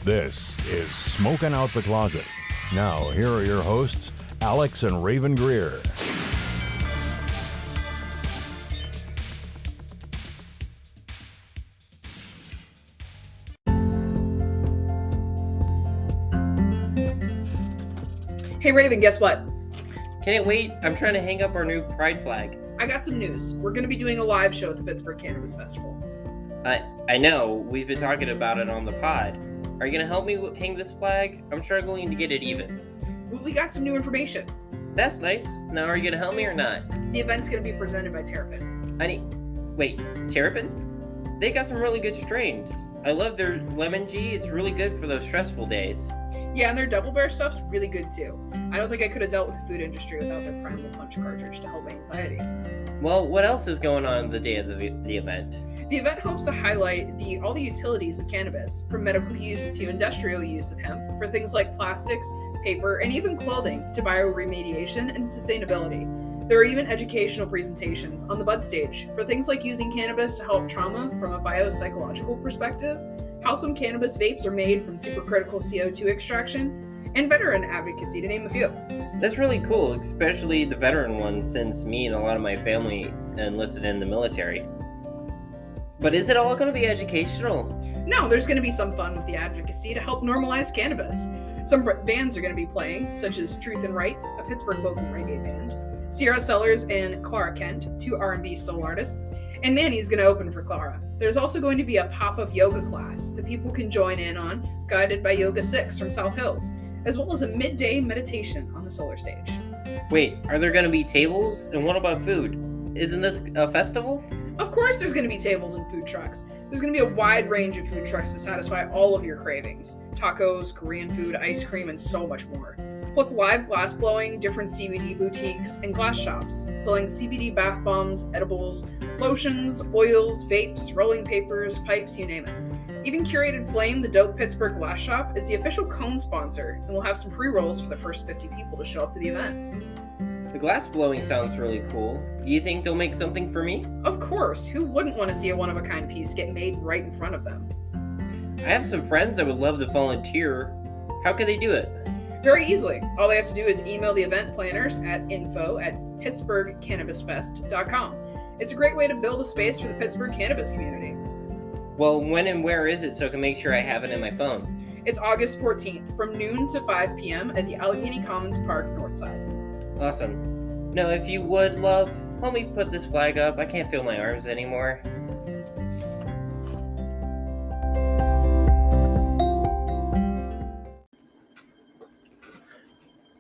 This is Smoking Out the Closet. Now, here are your hosts, Alex and Rayven Greer. Hey Raven, guess what? Can it wait? I'm trying to hang up our new pride flag. I got some news. We're going to be doing a live show at the Pittsburgh Cannabis Festival. I know. We've been talking about it on the pod. Are you going to help me hang this flag? I'm struggling to get it even. Well, we got some new information. That's nice. Now, are you going to help me or not? The event's going to be presented by Terrapin. Wait, Terrapin? They got some really good strains. I love their lemon G. It's really good for those stressful days. Yeah, and their Double Bear stuff's really good too. I don't think I could have dealt with the food industry without their Primal Punch cartridge to help anxiety. Well, what else is going on the day of the event? The event hopes to highlight all the utilities of cannabis, from medical use to industrial use of hemp, for things like plastics, paper, and even clothing, to bioremediation and sustainability. There are even educational presentations on the bud stage for things like using cannabis to help trauma from a biopsychological perspective, how some cannabis vapes are made from supercritical CO2 extraction, and veteran advocacy, to name a few. That's really cool, especially the veteran ones, since me and a lot of my family enlisted in the military. But is it all going to be educational? No, there's going to be some fun with the advocacy to help normalize cannabis. Some bands are going to be playing, such as Truth and Rights, a Pittsburgh local reggae band, Sierra Sellers and Clara Kent, two R&B soul artists, and Manny's going to open for Clara. There's also going to be a pop-up yoga class that people can join in on, guided by Yoga 6 from South Hills, as well as a midday meditation on the solar stage. Wait, are there going to be tables? And what about food? Isn't this a festival? Of course there's going to be tables and food trucks. There's going to be a wide range of food trucks to satisfy all of your cravings. Tacos, Korean food, ice cream, and so much more. Plus live glass blowing, different CBD boutiques, and glass shops selling CBD bath bombs, edibles, lotions, oils, vapes, rolling papers, pipes, you name it. Even Curated Flame, the dope Pittsburgh glass shop, is the official cone sponsor, and we'll have some pre-rolls for the first 50 people to show up to the event. The glass blowing sounds really cool. Do you think they'll make something for me? Of course, who wouldn't want to see a one-of-a-kind piece get made right in front of them? I have some friends that would love to volunteer. How could they do it? Very easily. All they have to do is email the event planners at info@pittsburghcannabisfest.com. It's a great way to build a space for the Pittsburgh cannabis community. Well, when and where is it so I can make sure I have it in my phone? It's August 14th from noon to 5 p.m. at the Allegheny Commons Park Northside. Awesome. Now, if you would, love, help me put this flag up. I can't feel my arms anymore.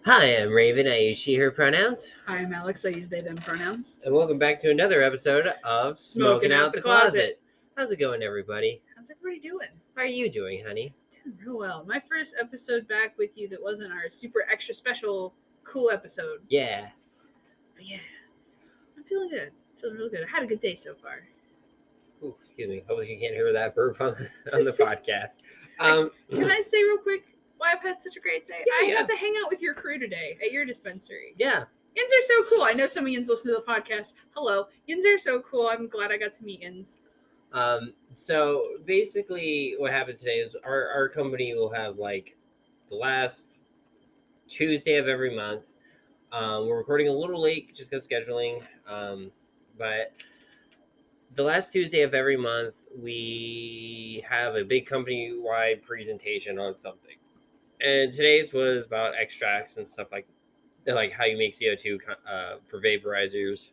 Hi, I'm Raven. I use she, her pronouns. Hi, I'm Alex. I use they, them pronouns. And welcome back to another episode of Smoking Out the Closet. How's it going, everybody? How's everybody doing? How are you doing, honey? Doing real well. My first episode back with you that wasn't our super extra special cool episode. Yeah. But yeah, I'm feeling good. Feeling real good. I had a good day so far. Ooh, excuse me. Hopefully you can't hear that burp on the podcast. Can I say real quick why I've had such a great day? Yeah, I got to hang out with your crew today at your dispensary. Yeah. Yins are so cool. I know some of Yins listen to the podcast. Hello. Yins are so cool. I'm glad I got to meet Yins. So basically what happened today is our company will have like the last Tuesday of every month. We're recording a little late just because scheduling. But the last Tuesday of every month, we have a big company-wide presentation on something. And today's was about extracts and stuff like how you make CO2 for vaporizers.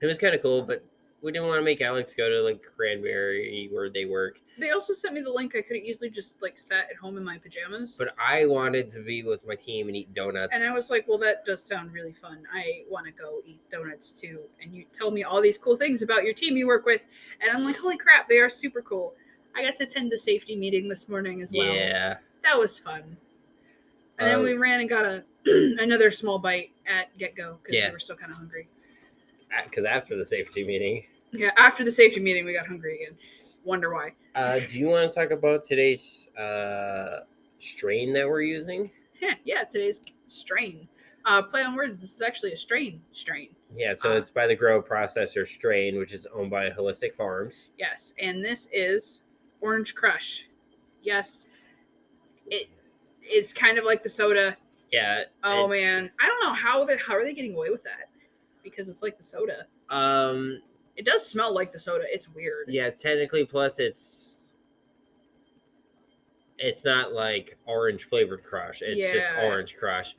It was kind of cool, but we didn't want to make Alex go to like Cranberry where they work. They also sent me the link. I could have easily just like sat at home in my pajamas. But I wanted to be with my team and eat donuts. And I was like, well, that does sound really fun. I want to go eat donuts too. And you tell me all these cool things about your team you work with. And I'm like, holy crap, they are super cool. I got to attend the safety meeting this morning as well. Yeah. That was fun. And then we ran and got another small bite at Get-Go because we were still kind of hungry. Because after the safety meeting. Yeah, after the safety meeting, we got hungry again. Wonder why. Do you want to talk about today's strain that we're using? Yeah, today's strain. Play on words, this is actually a strain. Yeah, so it's by the grow processor Strane, which is owned by Holistic Farms. Yes, and this is Orange Crush. Yes. It's kind of like the soda. Yeah. Oh man, I don't know how are they getting away with that? Because it's like the soda. It does smell like the soda. It's weird. Yeah, technically, plus it's not like orange flavored Crush. It's just orange Crush.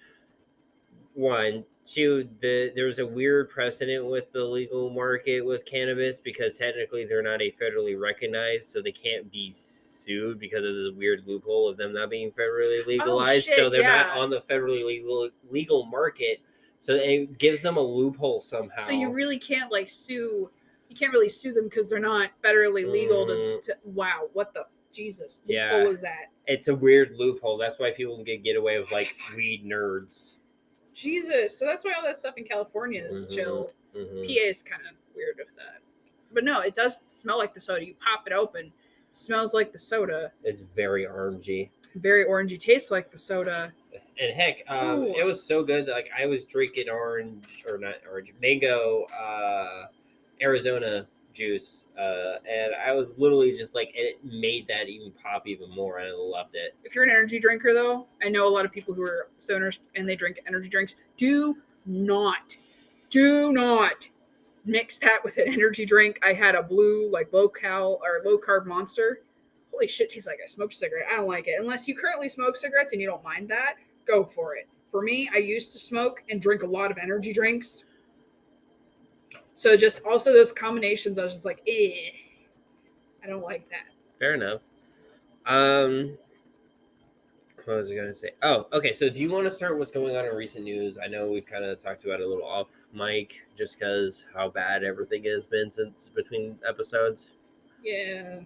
1, 2. There's a weird precedent with the legal market with cannabis because technically they're not a federally recognized, so they can't be sued because of the weird loophole of them not being federally legalized. So they're not on the federally legal market. So it gives them a loophole somehow. So you really can't like sue. You can't really sue them because they're not federally legal to. Wow, what the Jesus loophole is that? It's a weird loophole. That's why people can get away with like weed nerds. Jesus, so that's why all that stuff in California is chill. PA is kind of weird with that, but no, it does smell like the soda. You pop it open, smells like the soda. It's very orangey. Very orangey, tastes like the soda. And heck, it was so good that like I was drinking mango, Arizona juice, and I was literally just like, it made that even pop even more, and I loved it. If you're an energy drinker, though, I know a lot of people who are stoners and they drink energy drinks. Do not mix that with an energy drink. I had a blue, like low carb Monster. Holy shit, tastes like I smoked a cigarette. I don't like it. Unless you currently smoke cigarettes and you don't mind that, go for it. For me, I used to smoke and drink a lot of energy drinks. So just also those combinations, I was just like, I don't like that. Fair enough. What was I going to say? Oh, okay. So do you want to start what's going on in recent news? I know we've kind of talked about it a little off mic just because how bad everything has been since between episodes. Yeah.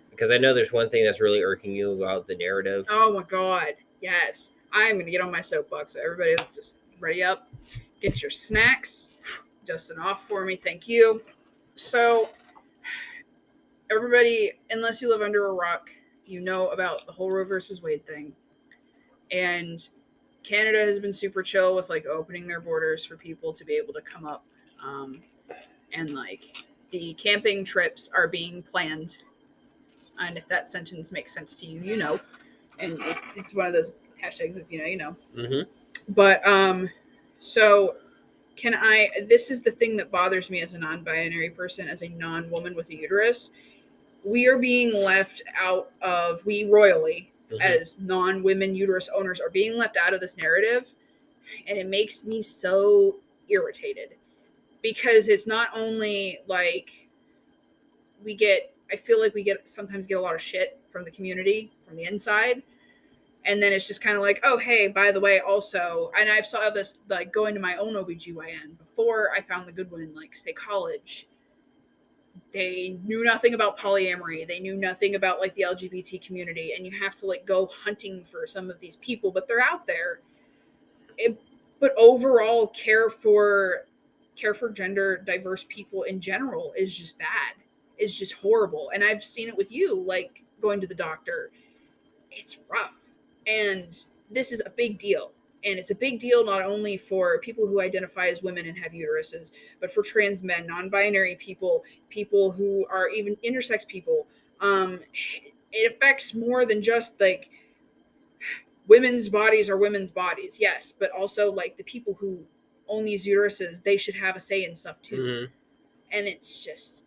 Because I know there's one thing that's really irking you about the narrative. Oh my God. Yes. I'm going to get on my soapbox. So everybody just ready up. Get your snacks. Dusting off for me. Thank you. So everybody, unless you live under a rock, you know about the whole Roe versus Wade thing. And Canada has been super chill with like opening their borders for people to be able to come up. And like the camping trips are being planned. And if that sentence makes sense to you, you know. And it's one of those hashtags, if you know, you know. Mm-hmm. But so this is the thing that bothers me as a non-binary person, as a non-woman with a uterus. We are being left out of, we royally, as non-women uterus owners, are being left out of this narrative. And it makes me so irritated. Because it's not only like I feel like we sometimes get a lot of shit from the community, from the inside. And then it's just kind of like, oh, hey, by the way, also, and I saw this like going to my own OBGYN before I found the good one in like State College. They knew nothing about polyamory. They knew nothing about like the LGBT community. And you have to like go hunting for some of these people, but they're out there. But overall, care for gender diverse people in general is just bad. It's just horrible. And I've seen it with you, like going to the doctor. It's rough. And this is a big deal. And it's a big deal not only for people who identify as women and have uteruses, but for trans men, non-binary people, people who are even intersex people. It affects more than just like women's bodies are women's bodies, yes, but also like the people who own these uteruses, they should have a say in stuff too. Mm-hmm. And it's just,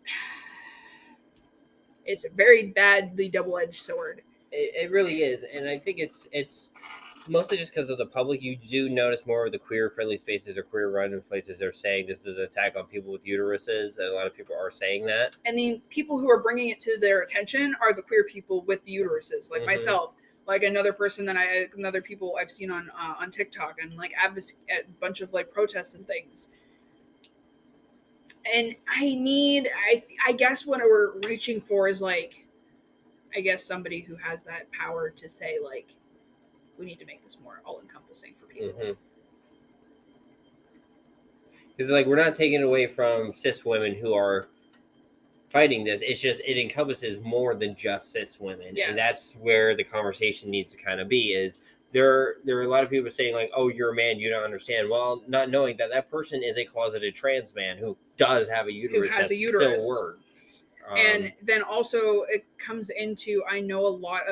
it's a very badly double-edged sword. It really is, and I think it's mostly just because of the public. You do notice more of the queer-friendly spaces or queer-run places are saying this is an attack on people with uteruses, and a lot of people are saying that. And the people who are bringing it to their attention are the queer people with the uteruses, like myself, like another people I've seen on TikTok and like at a bunch of like protests and things. And I guess what we're reaching for is like, I guess somebody who has that power to say like, we need to make this more all-encompassing for people. Because like we're not taking it away from cis women who are fighting this. It's just it encompasses more than just cis women, and that's where the conversation needs to kind of be. Is there are a lot of people saying like, "Oh, you're a man, you don't understand." Well, not knowing that person is a closeted trans man who does have a uterus that still works. And then also it comes into, I know a lot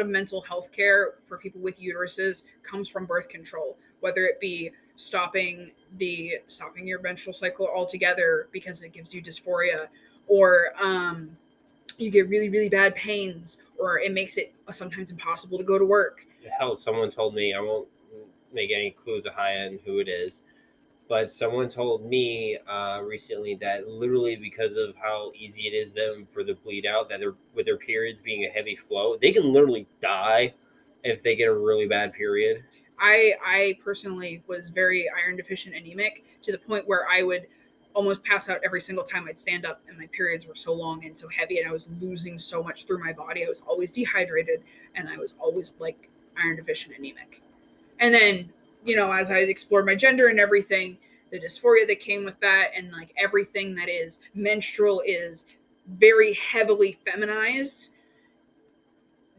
of mental health care for people with uteruses comes from birth control, whether it be stopping your menstrual cycle altogether because it gives you dysphoria, or you get really, really bad pains, or it makes it sometimes impossible to go to work. Hell, someone told me, I won't make any clues of high end who it is, but someone told me recently that literally because of how easy it is them for the bleed out, that with their periods being a heavy flow, they can literally die if they get a really bad period. I personally was very iron deficient anemic to the point where I would almost pass out every single time I'd stand up, and my periods were so long and so heavy, and I was losing so much through my body. I was always dehydrated, and I was always like iron deficient anemic. And then, as I explored my gender and everything, the dysphoria that came with that, and like everything that is menstrual is very heavily feminized.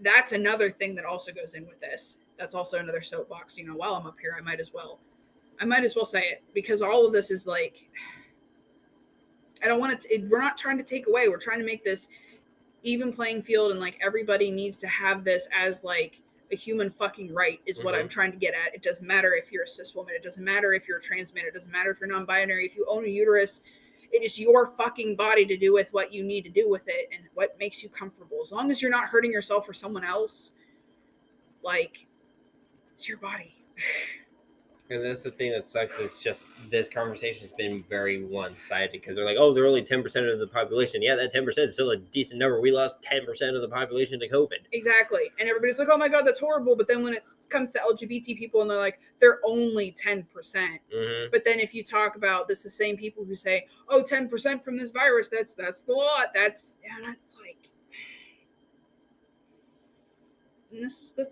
That's another thing that also goes in with this. That's also another soapbox. While I'm up here, I might as well say it, because all of this is like, I don't want to, we're not trying to take away. We're trying to make this even playing field, and like everybody needs to have this as like a human fucking right is what I'm trying to get at. It doesn't matter if you're a cis woman. It doesn't matter if you're a trans man. It doesn't matter if you're non-binary. If you own a uterus, it is your fucking body to do with what you need to do with it and what makes you comfortable. As long as you're not hurting yourself or someone else, like, it's your body. And that's the thing that sucks, is just this conversation has been very one-sided, because they're like, oh, they're only 10% of the population. Yeah, that 10% is still a decent number. We lost 10% of the population to COVID. Exactly. And everybody's like, oh my God, that's horrible. But then when it comes to LGBT people, and they're like, they're only 10%. But then if you talk about this, the same people who say, oh, 10% from this virus, that's the lot. That's like, and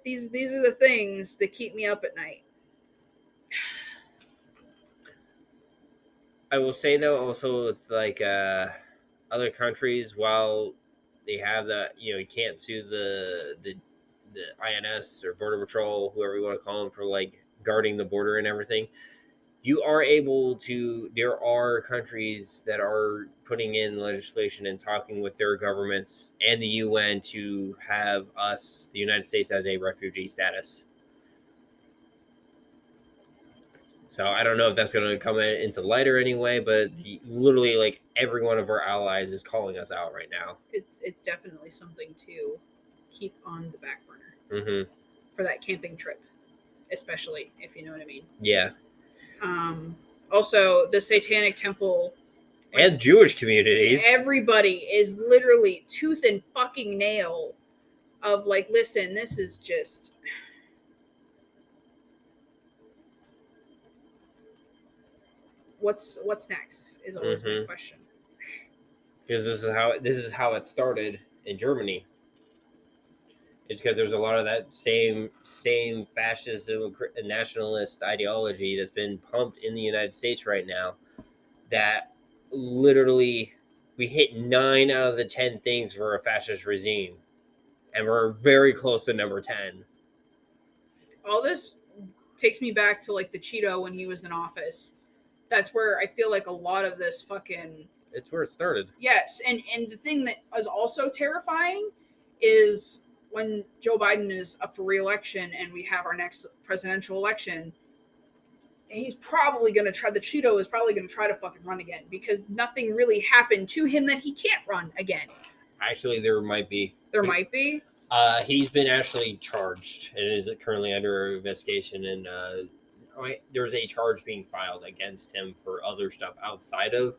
these are the things that keep me up at night. I will say, though, also it's like other countries, while they have that, you can't sue the INS or Border Patrol, whoever you want to call them, for like guarding the border and everything. You are able to. There are countries that are putting in legislation and talking with their governments and the UN to have us, the United States, as a refugee status. So I don't know if that's going to come into light or anyway, but literally, like, every one of our allies is calling us out right now. It's definitely something to keep on the back burner for that camping trip, especially, if you know what I mean. Yeah. Also, the Satanic Temple and Jewish communities. Everybody is literally tooth and fucking nail of like, listen, this is just. What's next is always my question. Because this is how it started in Germany. It's because there's a lot of that same fascism and nationalist ideology that's been pumped in the United States right now. That literally, we hit 9 out of the 10 things for a fascist regime, and we're very close to number 10. All this takes me back to like the Cheeto when he was in office. That's where I feel like a lot of this fucking... It's where it started. Yes, and the thing that is also terrifying is when Joe Biden is up for re-election and we have our next presidential election, he's probably going to try... The Cheeto is probably going to try to fucking run again, because nothing really happened to him that he can't run again. Actually, there might be. Might be? He's been actually charged and is currently under investigation, and there's a charge being filed against him for other stuff outside of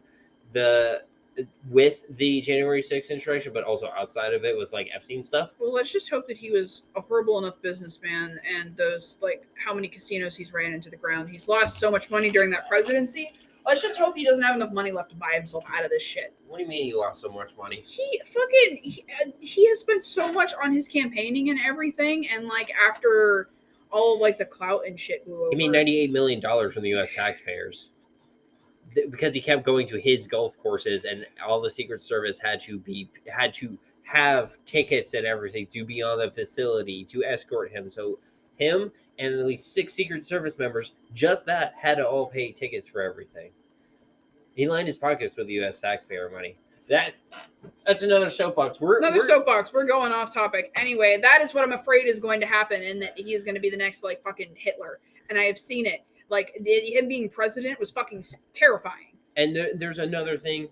with the January 6th insurrection, but also outside of it with like Epstein stuff. Well, let's just hope that he was a horrible enough businessman, and those, like, how many casinos he's ran into the ground. He's lost so much money during that presidency. Let's just hope he doesn't have enough money left to buy himself out of this shit. What do you mean he lost so much money? He has spent so much on his campaigning and everything, and like after all of like the clout and shit blew over. You mean $98 million from the U.S. taxpayers? Because he kept going to his golf courses, and all the Secret Service had to have tickets and everything to be on the facility to escort him. So him and at least 6 Secret Service members, just that, had to all pay tickets for everything. He lined his pockets with U.S. taxpayer money. That's another soapbox. Soapbox. We're going off topic. Anyway, that is what I'm afraid is going to happen, and that he is going to be the next like fucking Hitler. And I have seen it. Like him being president was fucking terrifying. And there's another thing,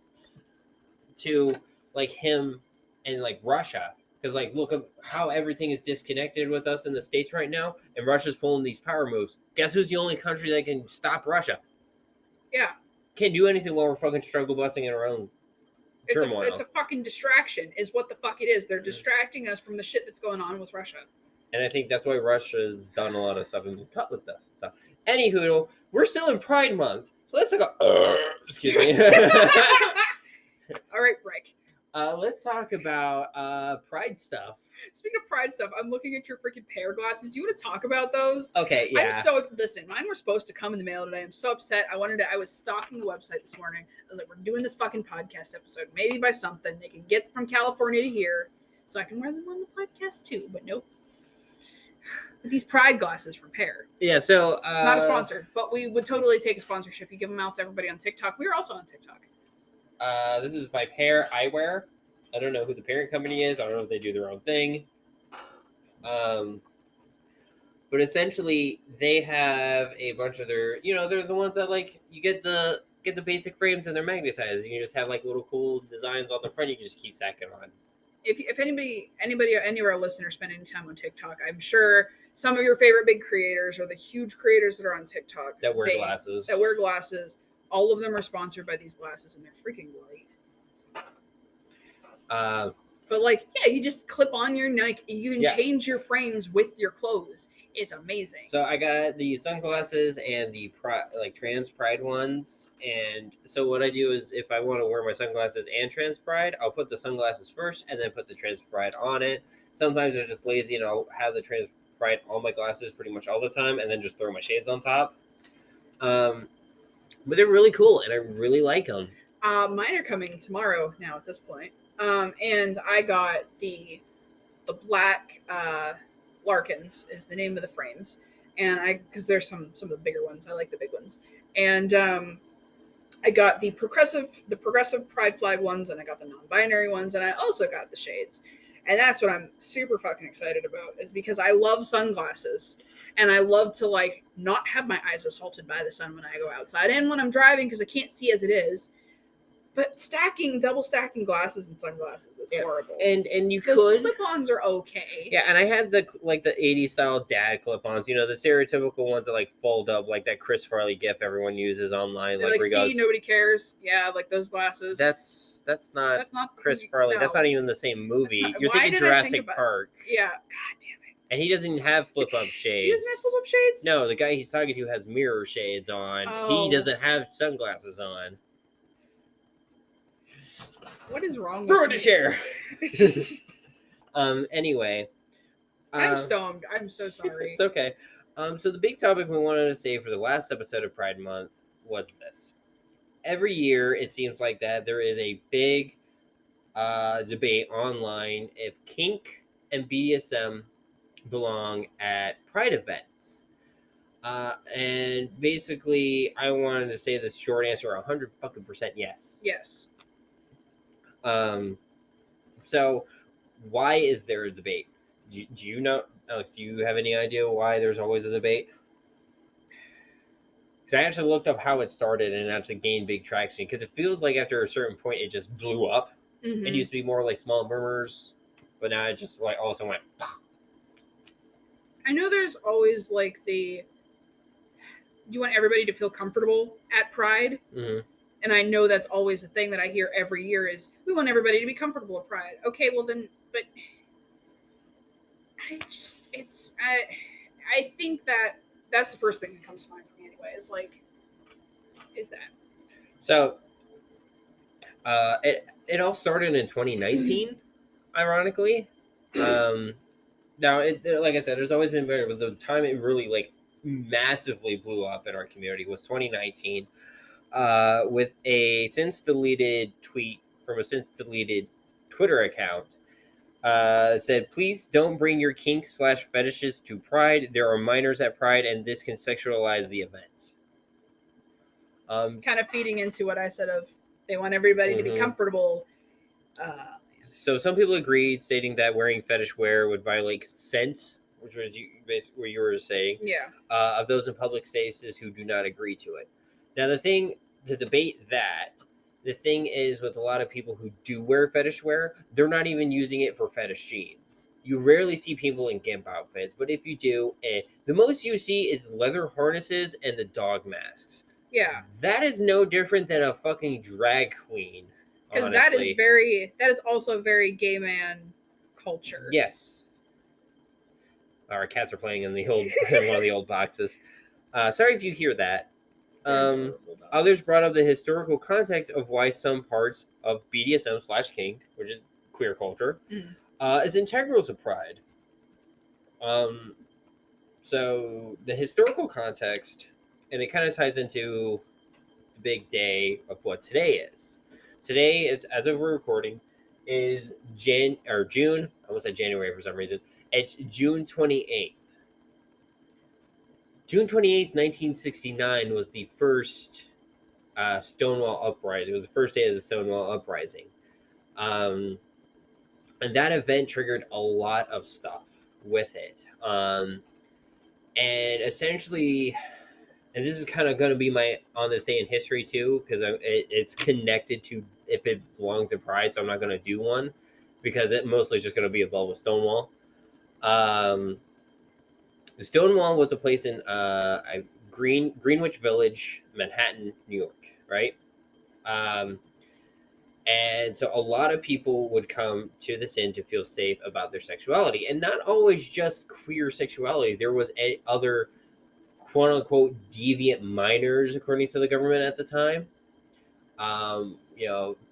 to like him and like Russia, because like look at how everything is disconnected with us in the States right now, and Russia's pulling these power moves. Guess who's the only country that can stop Russia? Yeah. Can't do anything while we're fucking struggle busting in our own turmoil. It's a fucking distraction, is what the fuck it is. They're distracting us from the shit that's going on with Russia. And I think that's why Russia's done a lot of stuff and been cut with us. So, anywho, we're still in Pride Month, so let's talk about. Excuse me. All right, Rick. Let's talk about Pride stuff. Speaking of Pride stuff, I'm looking at your freaking pear glasses. Do you want to talk about those? Okay, yeah. Listen, mine were supposed to come in the mail today. I'm so upset. I was stalking the website this morning. I was like, we're doing this fucking podcast episode. Maybe by something they can get from California to here so I can wear them on the podcast too. But nope. These Pride glasses from Pear. Yeah, so... not a sponsor, but we would totally take a sponsorship. You give them out to everybody on TikTok. We are also on TikTok. This is by Pear Eyewear. I don't know who the parent company is. I don't know if they do their own thing. But essentially, they have a bunch of their, they're the ones that like you get the basic frames and they're magnetized, and you just have like little cool designs on the front. You can just keep stacking on. If anybody or any of our listeners spend any time on TikTok, I'm sure some of your favorite big creators or the huge creators that are on TikTok that wear glasses. All of them are sponsored by these glasses, and they're freaking great. But like, yeah, you just clip on your neck. You can change your frames with your clothes. It's amazing. So I got the sunglasses and the trans pride ones. And so what I do is, if I want to wear my sunglasses and trans pride, I'll put the sunglasses first and then put the trans pride on it. Sometimes I'm just lazy and I'll have the trans pride on my glasses pretty much all the time, and then just throw my shades on top. But they're really cool, and I really like them. Mine are coming tomorrow now at this point. And I got the black Larkins is the name of the frames. And because there's some of the bigger ones. I like the big ones. And I got the progressive pride flag ones, and I got the non-binary ones, and I also got the shades. And that's what I'm super fucking excited about, is because I love sunglasses. And I love to like not have my eyes assaulted by the sun when I go outside and when I'm driving, because I can't see as it is. But double stacking glasses and sunglasses is horrible. And you Those clip-ons are okay. Yeah, and I had the 80s style dad clip-ons, the stereotypical ones that like fold up, like that Chris Farley gif everyone uses online. Like see, nobody cares. Yeah, like those glasses. That's not Chris Farley. No. That's not even the same movie. You're thinking Jurassic Park. Yeah. God damn it. And he doesn't have flip-up shades. He doesn't have flip-up shades? No, the guy he's talking to has mirror shades on. Oh. He doesn't have sunglasses on. What is wrong with Throw it a chair. Anyway. I'm so sorry. It's okay. So the big topic we wanted to say for the last episode of Pride Month was this. Every year, it seems like that there is a big debate online if kink and BDSM belong at Pride events. And basically, I wanted to say the short answer, 100% yes. Yes. So why is there a debate? Do you know, Alex, do you have any idea why there's always a debate? Because I actually looked up how it started, and it actually gained big traction, because it feels like after a certain point it just blew up. Mm-hmm. It used to be more like small murmurs, but now it just like all of a sudden went. I know there's always like you want everybody to feel comfortable at Pride. Mm-hmm. And I know that's always the thing that I hear every year is we want everybody to be comfortable at Pride. Okay, well then, but I think that's the first thing that comes to mind for me anyway, is that. So, it all started in 2019, ironically. Now, like I said, there's always been better, but the time it really like massively blew up in our community was 2019. With a since deleted tweet from a since deleted Twitter account, said, "Please don't bring your kinks/fetishes to Pride. There are minors at Pride, and this can sexualize the event." Kind of feeding into what I said of they want everybody to be comfortable. So some people agreed, stating that wearing fetish wear would violate consent, which was basically what you were saying. Yeah. Of those in public spaces who do not agree to it. Now, the thing to debate that, the thing is with a lot of people who do wear fetish wear, they're not even using it for fetish scenes. You rarely see people in gimp outfits, but if you do, the most you see is leather harnesses and the dog masks. Yeah. That is no different than a fucking drag queen. Because that is also very gay man culture. Yes. Our cats are playing in the old in one of the old boxes. Sorry if you hear that. Others brought up the historical context of why some parts of BDSM/kink, which is queer culture, is integral to Pride. So the historical context, and it kind of ties into the big day of what today is. Today is, as of we're recording, is June. I almost said January for some reason. It's June 28th. June 28th, 1969 was the first Stonewall Uprising. It was the first day of the Stonewall Uprising. And that event triggered a lot of stuff with it. And essentially, and this is kind of going to be my on this day in history too, because it's connected to if it belongs to Pride, so I'm not going to do one because it mostly is just going to be involved with Stonewall. Stonewall was a place in Greenwich Village, Manhattan, New York, right? And so a lot of people would come to this inn to feel safe about their sexuality, and not always just queer sexuality. There was other quote-unquote deviant minors, according to the government at the time.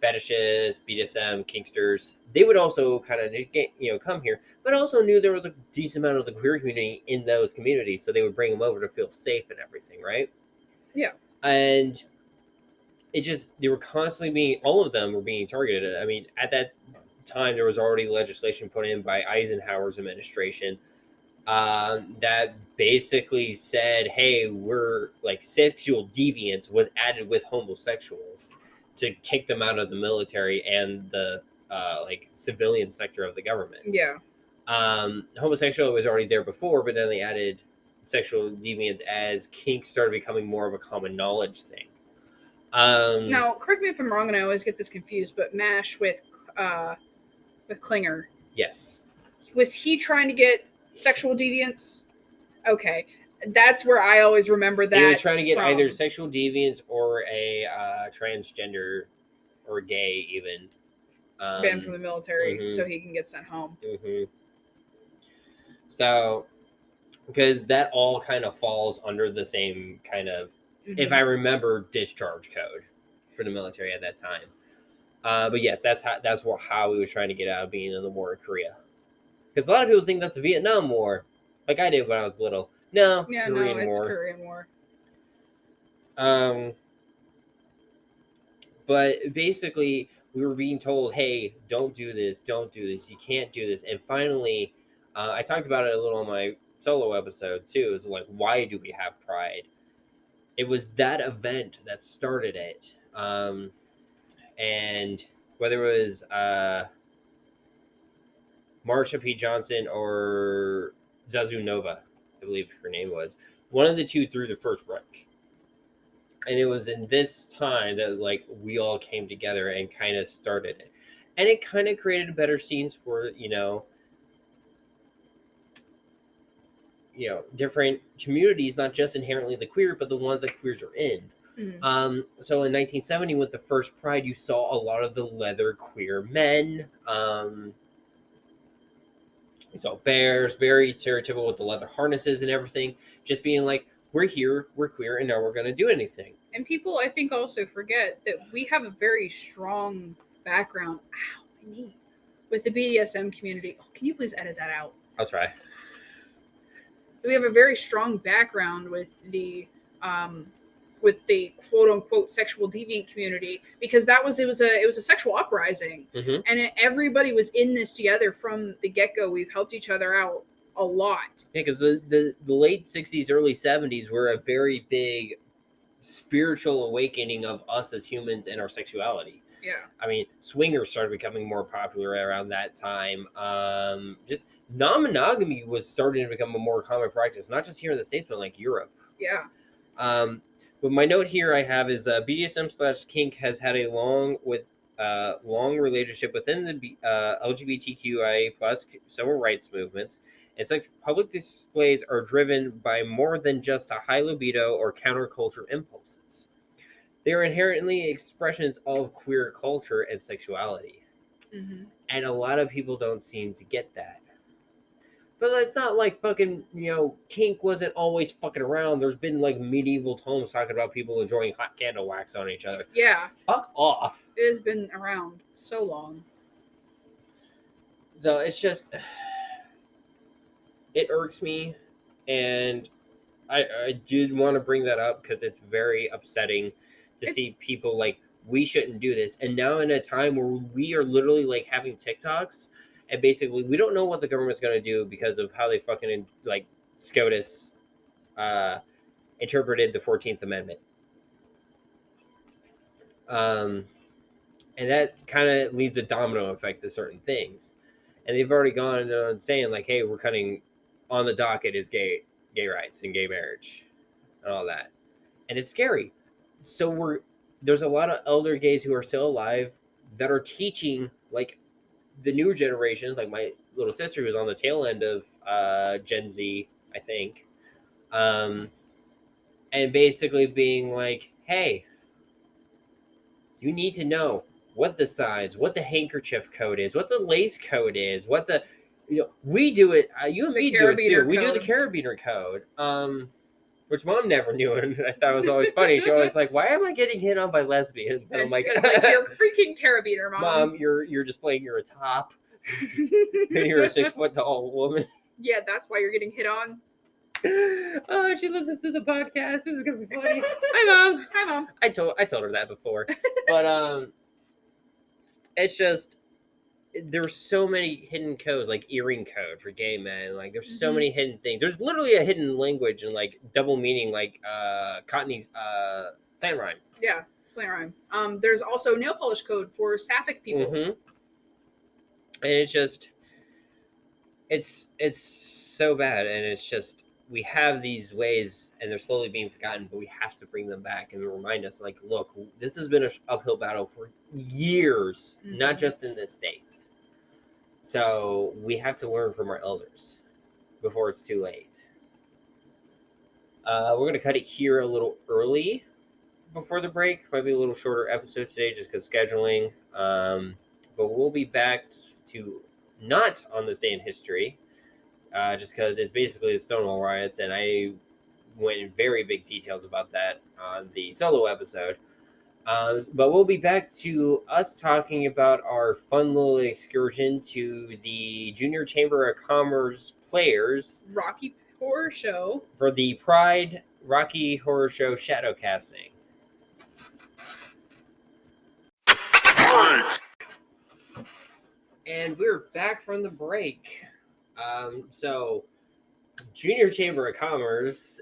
Fetishists, BDSM, kinksters. They would also kind of come here, but also knew there was a decent amount of the queer community in those communities, so they would bring them over to feel safe and everything, right? Yeah. And they were constantly all of them were being targeted. I mean, at that time, there was already legislation put in by Eisenhower's administration that basically said, hey, we're like sexual deviants was added with homosexuals to kick them out of the military and the civilian sector of the government. Yeah. Homosexual was already there before, but then they added sexual deviants as kink started becoming more of a common knowledge thing. Now, correct me if I'm wrong, and I always get this confused, but MASH with Klinger. Yes. Was he trying to get sexual deviants? Okay. That's where I always remember that. He was trying to get either sexual deviants or a transgender or gay even. Banned from the military so he can get sent home. So, because that all kind of falls under the same kind of, if I remember, discharge code for the military at that time. But yes, that's how we were trying to get out of being in the war in Korea. Because a lot of people think that's the Vietnam War, like I did when I was little. No, it's Korean War. Korean War. But basically, we were being told, hey, don't do this, you can't do this. And finally, I talked about it a little on my solo episode too. It's like, why do we have Pride? It was that event that started it. And whether it was Marsha P. Johnson or Zazu Nova, I believe her name was, one of the two threw the first brick. And it was in this time that we all came together and kind of started it. And it kind of created better scenes for, different communities, not just inherently the queer, but the ones that queers are in. So in 1970, with the first Pride, you saw a lot of the leather queer men. You saw bears, very stereotypical with the leather harnesses and everything, just being like, we're here, we're queer, and now we're going to do anything. And people, I think, also forget that we have a very strong background with the BDSM community. Oh, can you please edit that out? I'll try. We have a very strong background with the quote unquote sexual deviant community, because it was a sexual uprising, and everybody was in this together from the get-go. We've helped each other out a lot. Yeah, because the late 60s, early 70s were a very big spiritual awakening of us as humans and our sexuality. Yeah. I mean, swingers started becoming more popular around that time. Just non-monogamy was starting to become a more common practice, not just here in the States, but like Europe. Yeah. But my note here I have is BDSM/kink has had a long relationship within the LGBTQIA plus civil rights movements, and such public displays are driven by more than just a high libido or counterculture impulses. They are inherently expressions of queer culture and sexuality. Mm-hmm. And a lot of people don't seem to get that. But it's not like fucking, kink wasn't always fucking around. There's been like medieval tomes talking about people enjoying hot candle wax on each other. Yeah. Fuck off. It has been around so long. So it's just, it irks me. And I did want to bring that up because it's very upsetting to see people like, we shouldn't do this. And now in a time where we are literally like having TikToks, and basically we don't know what the government's going to do because of how they fucking like SCOTUS interpreted the 14th Amendment. And that kind of leads a domino effect to certain things. And they've already gone on saying like, hey, we're cutting on the docket is gay rights and gay marriage and all that. And it's scary. So there's a lot of elder gays who are still alive that are teaching like the newer generations, like my little sister who's on the tail end of Gen Z, I think, and basically being like, hey, you need to know what the signs, what the handkerchief code is, what the lace code is, what the, we do it, you and me do it too. We do the carabiner code, which mom never knew, and I thought it was always funny. She always like, why am I getting hit on by lesbians? And I'm like, you're freaking carabiner, Mom. Mom, you're displaying you're a top. And you're a 6 foot tall woman. Yeah, that's why you're getting hit on. Oh, she listens to the podcast. This is gonna be funny. Hi, Mom. Hi, Mom. I told her that before. But it's just there's so many hidden codes, like earring code for gay men. Like there's so many hidden things. There's literally a hidden language and like double meaning, like Cockney's slant rhyme. Yeah, slant rhyme. There's also nail polish code for sapphic people. Mm-hmm. And it's just it's so bad, and it's just we have these ways and they're slowly being forgotten, but we have to bring them back and remind us like, look, this has been an uphill battle for years, not just in this state. So we have to learn from our elders before it's too late. We're going to cut it here a little early before the break. Might be a little shorter episode today just because scheduling. But we'll be back to not on this day in history. Just because it's basically the Stonewall riots, and I went in very big details about that on the solo episode. But we'll be back to us talking about our fun little excursion to the Junior Chamber of Commerce Players Rocky Horror Show for the Pride Rocky Horror Show shadow casting. And we're back from the break. So, Junior Chamber of Commerce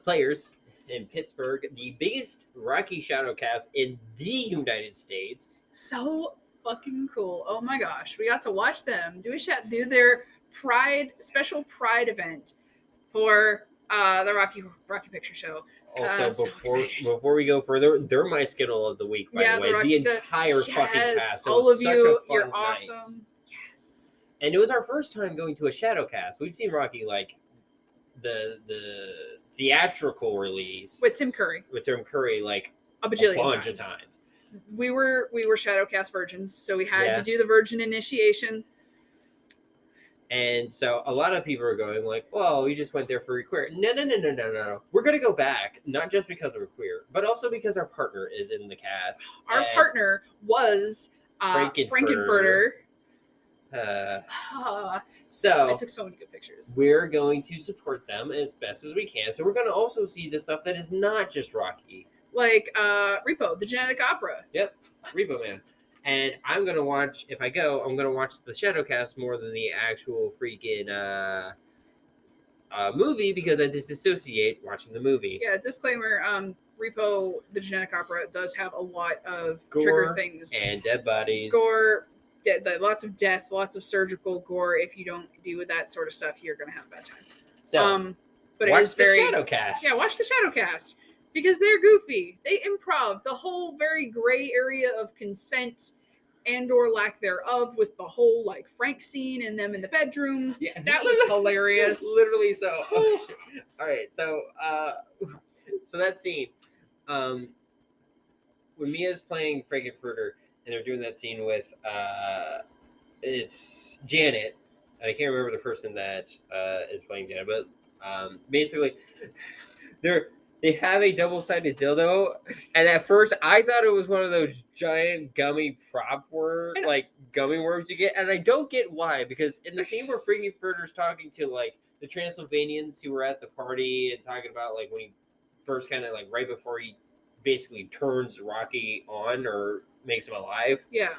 Players in Pittsburgh, the biggest Rocky Shadowcast in the United States. So fucking cool. Oh my gosh. We got to watch them do their special Pride event for the Rocky Picture Show. Also, before we go further, they're my Skittle of the week, by the way. The entire fucking cast. All of you, you're awesome. Night. Yes. And it was our first time going to a shadow cast. We've seen Rocky like the theatrical release with Tim Curry like a bajillion bunch of times. We were Shadowcast virgins, so we had to do the virgin initiation. And so a lot of people are going like, well, we just went there for queer. No. We're going to go back, not just because we're queer, but also because our partner is in the cast. Our partner was Frankenfurter. So I took so many good pictures. We're going to support them as best as we can. So we're going to also see the stuff that is not just Rocky. Like Repo, the Genetic Opera. Yep, Repo Man. And I'm going to watch, if I go, I'm going to watch the Shadowcast more than the actual freaking movie because I disassociate watching the movie. Yeah, disclaimer, Repo, the genetic opera, does have a lot of Gore trigger things. and dead bodies. Gore, lots of death, lots of surgical gore. If you don't deal with that sort of stuff, you're going to have a bad time. So, but watch it is the very Shadowcast. Yeah, watch the Shadowcast because they're goofy. They improv the whole very gray area of consent and or lack thereof with the whole like Frank scene and them in the bedrooms. Yeah, that was hilarious. Literally, so all right, so that scene, when Mia's playing Frankenfurter and they're doing that scene with it's Janet. I can't remember the person that is playing Janet, but basically they have a double-sided dildo, and at first I thought it was one of those giant gummy gummy worms you get, and I don't get why, because in the scene where Frankenfurter's talking to like the Transylvanians who were at the party and talking about like when he first kind of like right before he basically turns Rocky on or makes him alive. Yeah.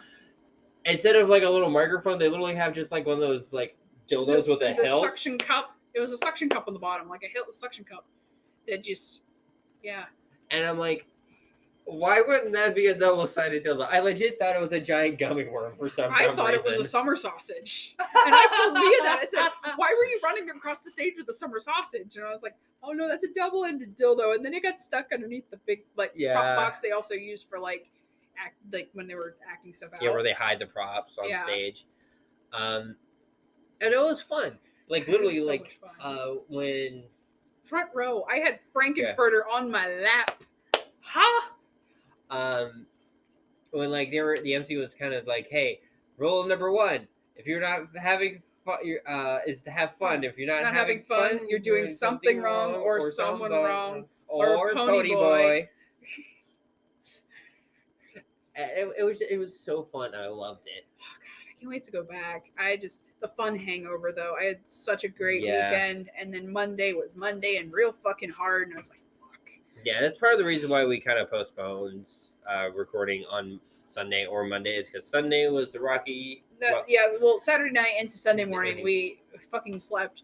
Instead of like a little microphone, they literally have just like one of those like dildos with a hilt. Suction cup. It was a suction cup on the bottom, like a hilt suction cup. That just, yeah. And I'm like, why wouldn't that be a double-sided dildo? I legit thought it was a giant gummy worm for some reason. I thought it was a summer sausage. And I told Mia that. I said, why were you running across the stage with a summer sausage? And I was like, oh no, that's a double-ended dildo. And then it got stuck underneath the big prop box they also used for like when they were acting stuff out. Yeah, where they hide the props on stage. And it was fun. Like literally, so like when front row, I had Frankenfurter on my lap. Ha! When like the MC was kind of like, hey, rule number 1: if you're not having fun, is to have fun. If you're not having fun, you're doing something wrong or someone wrong or Pony Boy. It was so fun. I loved it. Oh God, I can't wait to go back. The fun hangover though. I had such a great weekend, and then Monday was Monday and real fucking hard, and I was like, fuck. Yeah, that's part of the reason why we kind of postponed recording on Sunday or Monday, is because Sunday was the Rocky. Saturday night into Sunday morning we fucking slept.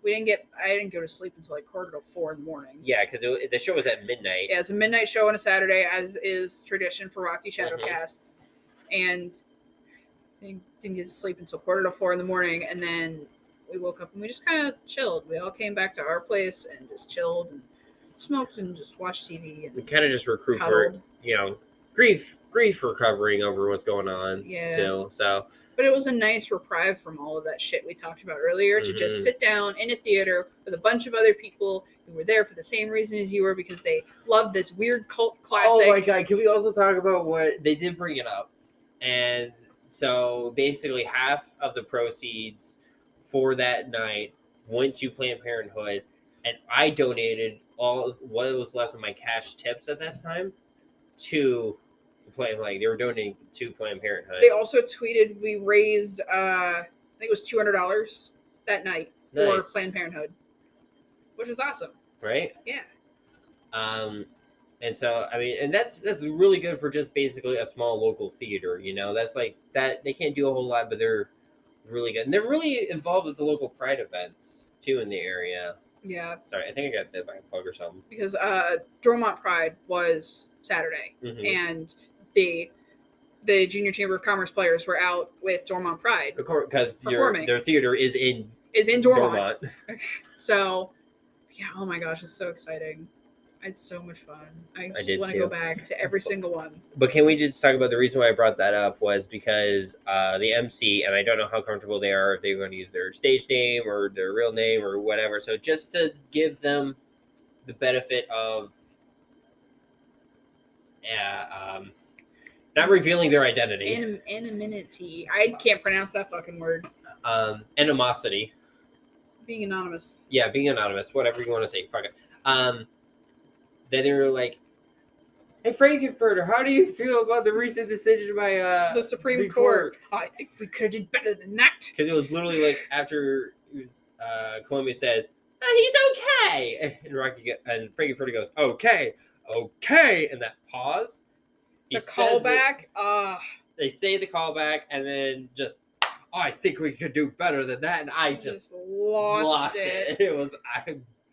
I didn't go to sleep until like 4:45 in the morning. Yeah, because the show was at midnight. Yeah, it's a midnight show on a Saturday, as is tradition for Rocky Shadowcasts. And I didn't get to sleep until 4:45 in the morning, and then we woke up and we just kind of chilled. We all came back to our place and just chilled and smoked and just watched TV. And we kind of just recuperate, grief recovering over what's going on. Yeah. Too, so. But it was a nice reprieve from all of that shit we talked about earlier, to just sit down in a theater with a bunch of other people who were there for the same reason as you were, because they loved this weird cult classic. Oh my God, can we also talk about what they did bring it up? And so basically half of the proceeds for that night went to Planned Parenthood, and I donated all what was left of my cash tips at that time to they were donating to Planned Parenthood. They also tweeted we raised I think it was $200 that night for Planned Parenthood, which was awesome. Right? Yeah. And so I mean, and that's really good for just basically a small local theater. That's like that. They can't do a whole lot, but they're really good, and they're really involved with the local pride events too in the area. Yeah. Sorry, I think I got bit by a bug or something. Because Dormont Pride was Saturday, and the Junior Chamber of Commerce players were out with Dormont Pride because their theater is in Dormont. So, yeah, oh my gosh, it's so exciting. I had so much fun. I just want to go back to every single one. But can we just talk about the reason why I brought that up was because the MC, and I don't know how comfortable they are if they're going to use their stage name or their real name or whatever. So just to give them the benefit of not revealing their identity. Anonymity. I can't pronounce that fucking word. Animosity. Being anonymous. Yeah, being anonymous. Whatever you want to say. Fuck it. Then they were like, hey, Frankenfurter, how do you feel about the recent decision by the Supreme Court? I think we could have done better than that. Because it was literally like after Columbia says, he's okay. And Frankenfurter goes, okay. And that pause. The callback. They say the callback, and then just, I think we could do better than that. And I just lost it. It was,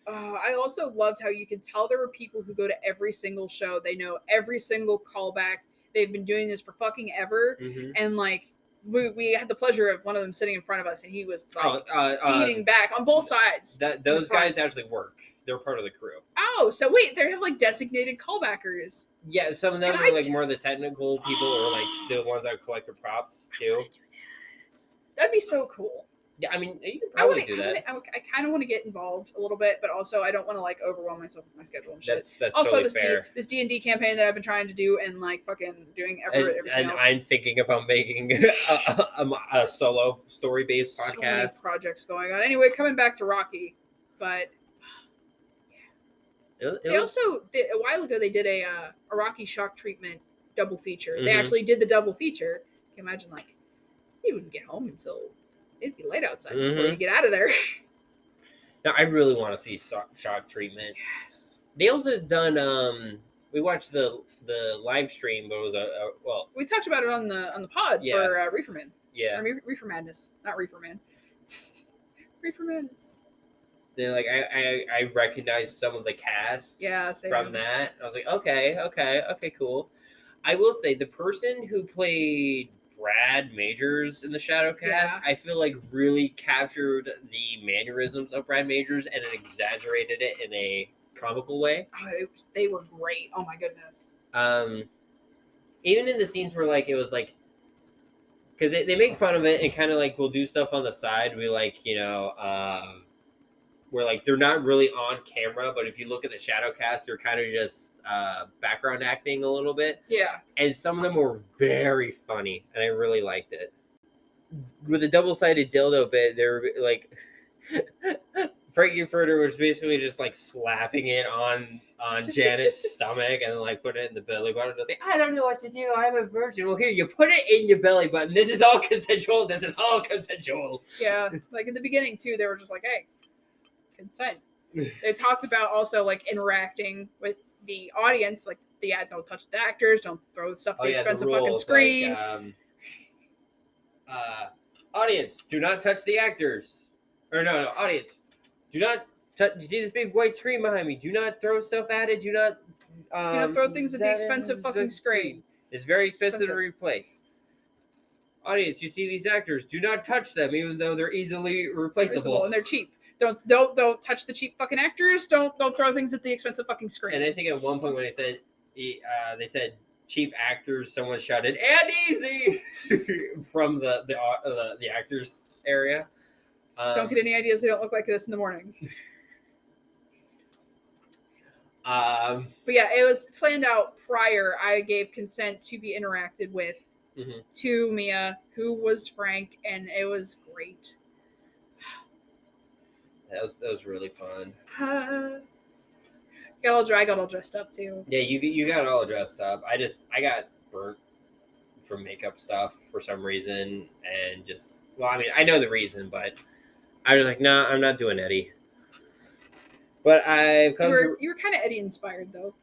I also loved how you could tell there were people who go to every single show. They know every single callback. They've been doing this for fucking ever. Mm-hmm. And like we had the pleasure of one of them sitting in front of us, and he was like feeding back on both sides. Those guys actually work. They're part of the crew. Oh, so wait, they have like designated callbackers. Yeah, some of them are like more of the technical people, or like the ones that collect the props too. That'd be so cool. Yeah, I mean, you can probably do that. I kind of want to get involved a little bit, but also I don't want to like overwhelm myself with my schedule and shit. That's also totally fair. This D&D campaign that I've been trying to do and like fucking doing everything else. I'm thinking about making a solo story-based podcast. So many projects going on. Anyway, coming back to Rocky, but they also did, a while ago they did a Rocky shock treatment double feature. Mm-hmm. They actually did the double feature. Can you imagine like you wouldn't get home until it'd be late outside before you get out of there. Now, I really want to see shock treatment. Yes. They also done. We watched the live stream, but it was we talked about it on the pod for Reefer Man. Yeah. Or Reefer Madness, not Reefer Man. Reefer Madness. Then like I recognized some of the cast. Yeah, same. From that. I was like, okay, cool. I will say the person who played Brad Majors in the Shadowcast, I feel like really captured the mannerisms of Brad Majors and exaggerated it in a comical way. Oh, they were great. Oh my goodness. Even in the scenes where like it was like, because they make fun of it and kind of like we'll do stuff on the side. We like where like they're not really on camera, but if you look at the Shadowcast, they're kind of just background acting a little bit. Yeah. And some of them were very funny, and I really liked it. With the double-sided dildo bit, they're like Frankenfurter was basically just like slapping it on Janet's stomach and like put it in the belly button. I don't know what to do. I'm a virgin. Well, here you put it in your belly button. This is all consensual. This is all consensual. Yeah, like in the beginning too, they were just like, hey. Consent. They talked about also like interacting with the audience, like don't touch the actors, don't throw stuff at the expensive fucking screen. Like, audience, do not touch the actors. Or no, audience, do not touch. You see this big white screen behind me? Do not throw stuff at it. Do not throw things at the expensive fucking screen. It's very expensive to replace. Audience, you see these actors? Do not touch them, even though they're easily replaceable and they're cheap. Don't touch the cheap fucking actors. Don't throw things at the expensive fucking screen. And I think at one point when they said cheap actors, someone shouted "and easy" from the actors area. Don't get any ideas. They don't look like this in the morning. But yeah, it was planned out prior. I gave consent to be interacted with to Mia, who was Frank, and it was great. That was really fun. I got all dressed up too. Yeah, you got all dressed up. I got burnt from makeup stuff for some reason, and I know the reason, but I was like, nah, I'm not doing Eddie. But you were kind of Eddie inspired though.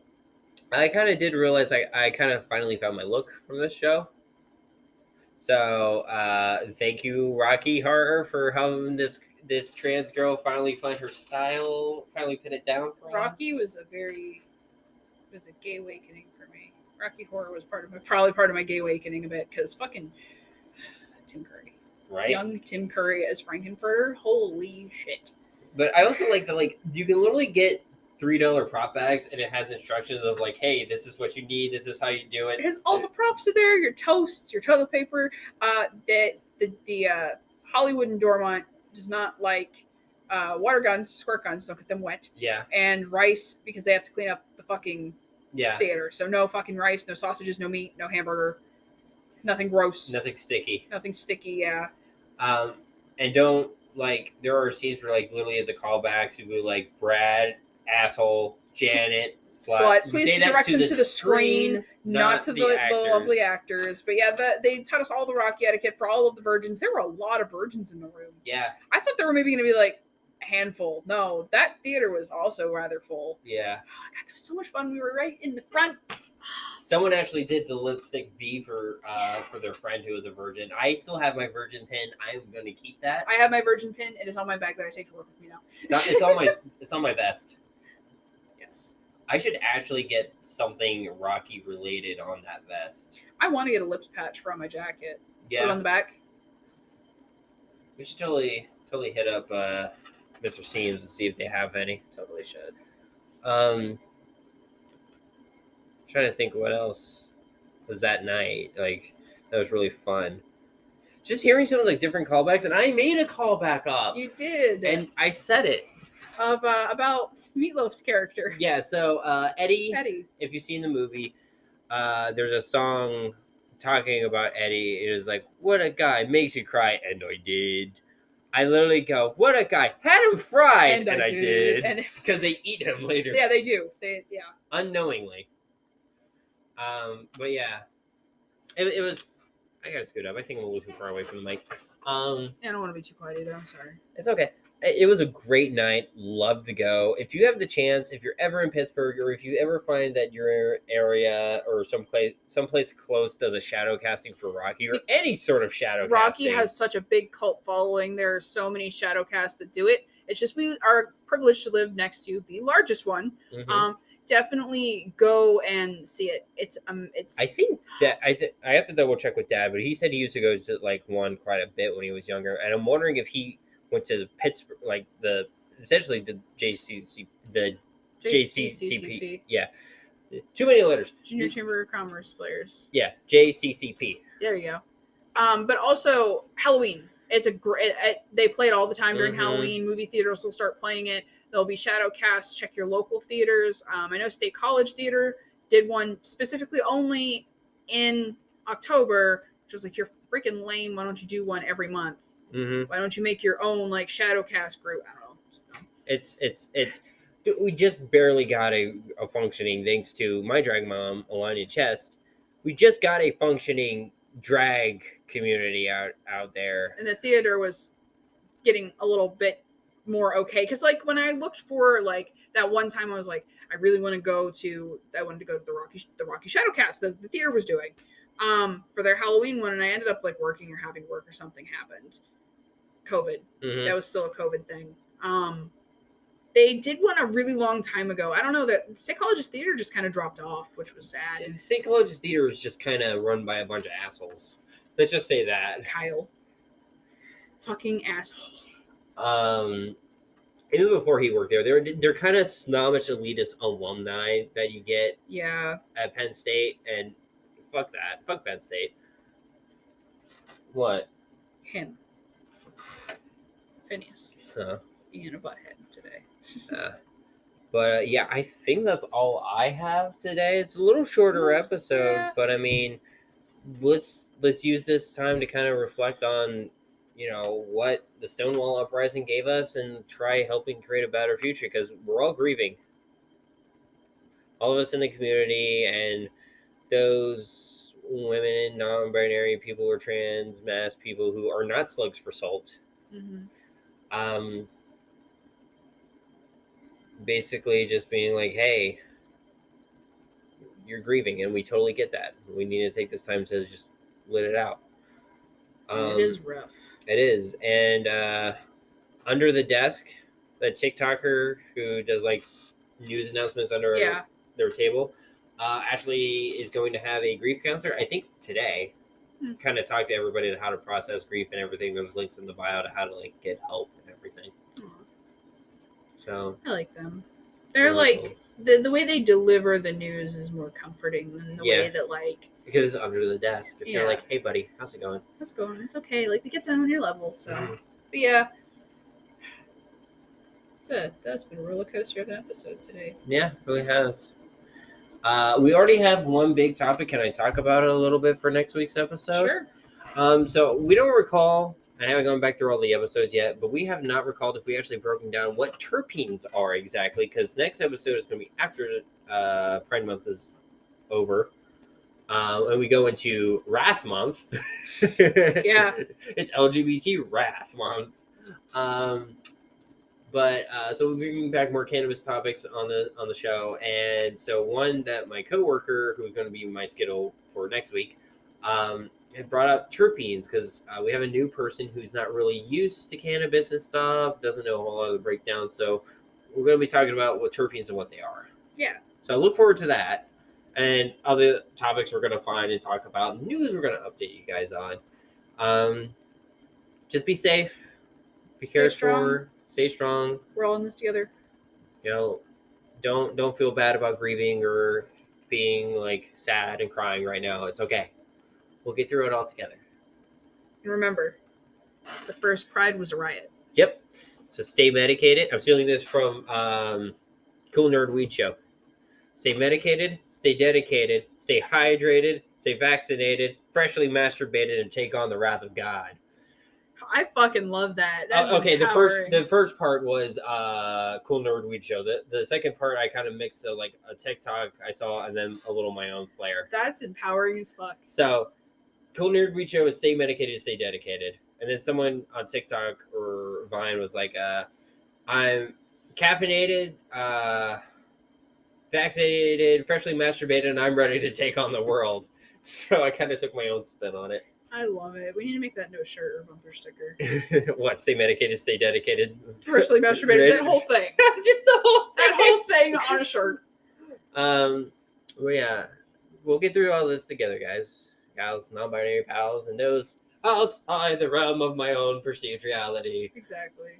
I kind of did realize I kind of finally found my look from this show. So thank you, Rocky Horror, for helping this trans girl finally find her style, finally pin it down for Rocky us. was a gay awakening for me. Rocky Horror was probably part of my gay awakening a bit, because fucking Tim Curry. Right? Young Tim Curry as Frankenfurter. Holy shit. But I also like that, you can literally get $3 prop bags, and it has instructions of like, hey, this is what you need, this is how you do it. It has all the props are there, your toast, your toilet paper. The Hollywood and Dormont does not like water guns, squirt guns, don't get them wet. Yeah. And rice, because they have to clean up the fucking theater. So no fucking rice, no sausages, no meat, no hamburger, nothing gross. Nothing sticky, yeah. And don't, there are scenes where, literally at the callbacks, you go, Brad, asshole, Janet, slut. Please direct them to the screen, not to the lovely actors. But yeah, they taught us all the Rocky etiquette for all of the virgins. There were a lot of virgins in the room. Yeah. I thought there were maybe going to be, a handful. No, that theater was also rather full. Yeah. Oh, God, that was so much fun. We were right in the front. Someone actually did the lipstick V for their friend who was a virgin. I still have my virgin pin. I'm going to keep that. I have my virgin pin. It is on my bag that I take to work with me now. It's on my vest. Yes. I should actually get something Rocky related on that vest. I want to get a lips patch for on my jacket. Yeah. Put it on the back. We should totally hit up Mr. Seams and see if they have any. Totally should. Trying to think what else was that night. Like, that was really fun. Just hearing some of like different callbacks, and I made a callback up. You did. And I said it. About Meatloaf's character. Yeah, so Eddie, if you've seen the movie, there's a song talking about Eddie. It is like, what a guy, makes you cry, and I did. I literally go, what a guy, had him fried, and I did. Because they eat him later. Yeah, they do. Unknowingly. But yeah, it was. I gotta scoot up. I think I'm a little too far away from the mic. I don't want to be too quiet either. I'm sorry. It's okay. It was a great night. Love to go. If you have the chance, if you're ever in Pittsburgh, or if you ever find that your area or someplace close does a shadow casting for Rocky or any sort of shadow Rocky casting. has such a big cult following. There are so many shadow casts that do it. It's just we are privileged to live next to the largest one. Mm-hmm. Definitely go and see it. It's I think that I have to double check with Dad, but he said he used to go to like one quite a bit when he was younger, and I'm wondering if he went to Pittsburgh, like essentially the JCCP. Yeah, too many letters. Junior Chamber of Commerce players. Yeah, JCCP. There you go. But also Halloween. It's a great. They play it all the time during Halloween. Movie theaters will start playing it. There'll be shadow casts. Check your local theaters. I know State College Theater did one specifically only in October, which was like, you're freaking lame. Why don't you do one every month? Mm-hmm. Why don't you make your own like shadow cast group? I don't know. It's we just barely got a functioning, thanks to my drag mom, Alanya Chest. We just got a functioning drag community out there. And the theater was getting a little bit more okay, because like when I looked for like that one time, I was like, I wanted to go to the Rocky Shadowcast the theater was doing for their Halloween one, and I ended up like working or having work or something happened. COVID. Mm-hmm. That was still a COVID thing. They did one a really long time ago. I don't know, that State College's theater just kind of dropped off, which was sad. And State College's theater was just kind of run by a bunch of assholes. Let's just say that. Kyle. Fucking asshole. Even before he worked there, they're kind of snobbish elitist alumni that you get at Penn State, and fuck that. Fuck Penn State. What? Him. Phineas. Huh. Being a butthead today. But yeah, I think that's all I have today. It's a little shorter episode, but I mean, let's use this time to kind of reflect on, what the Stonewall Uprising gave us and try helping create a better future, because we're all grieving. All of us in the community, and those women, non-binary people, or trans, mass people who are not slugs for salt. Mm-hmm. Basically just being like, hey, you're grieving, and we totally get that. We need to take this time to just let it out. It is rough. It is. And under the desk, the TikToker who does like news announcements under their table, Ashley is going to have a grief counselor, I think today. Kind of talk to everybody on how to process grief and everything. There's links in the bio to how to like get help and everything. So I like them. They're like cool. The way they deliver the news is more comforting than the way that like, because it's under the desk. It's kind of like, hey buddy, how's it going? How's it going? It's okay. Like, they get down on your level. So, but yeah, that's been a roller coaster of an episode today. Yeah, it really has. We already have one big topic. Can I talk about it a little bit for next week's episode? Sure. So we don't recall. I haven't gone back through all the episodes yet, but we have not recalled if we actually broken down what terpenes are exactly, because next episode is going to be after Pride Month is over. And we go into Wrath Month. Yeah. It's LGBT Wrath Month. But so we'll be bringing back more cannabis topics on the show, and so one that my coworker, who's going to be my Skittle for next week, had brought up terpenes because we have a new person who's not really used to cannabis and stuff, doesn't know a whole lot of the breakdown. So we're going to be talking about what terpenes and what they are. Yeah. So I look forward to that, and other topics we're going to find and talk about, news we're going to update you guys on. Just be safe, be careful, stay strong. We're all in this together. You know, don't feel bad about grieving or being like sad and crying right now. It's okay. We'll get through it all together. And remember, the first Pride was a riot. Yep. So stay medicated. I'm stealing this from Cool Nerd Weed Show. Stay medicated, stay dedicated, stay hydrated, stay vaccinated, freshly masturbated, and take on the wrath of God. I fucking love that. Okay, empowering. the first part was Cool Nerd Weed Show. The second part I kind of mixed like a TikTok I saw and then a little my own flair. That's empowering as fuck. So Cool Nerd Weed Show is stay medicated, stay dedicated. And then someone on TikTok or Vine was like, I'm caffeinated, vaccinated, freshly masturbated, and I'm ready to take on the world. So I kind of took my own spin on it. I love it. We need to make that into a shirt or bumper sticker. What? Stay medicated, stay dedicated. Freshly masturbated. That whole thing. Just the whole thing. That whole thing on a shirt. Well, yeah, we'll get through all this together, guys. Gals, non-binary pals, and those outside the realm of my own perceived reality. Exactly.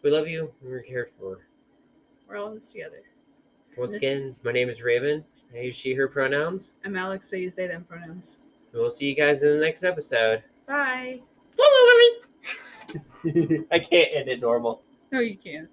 We love you. We're cared for. We're all in this together. Once again, my name is Rayven. I use she, her pronouns. I'm Alex. I use they, them pronouns. We'll see you guys in the next episode. Bye. I can't end it normal. No, you can't.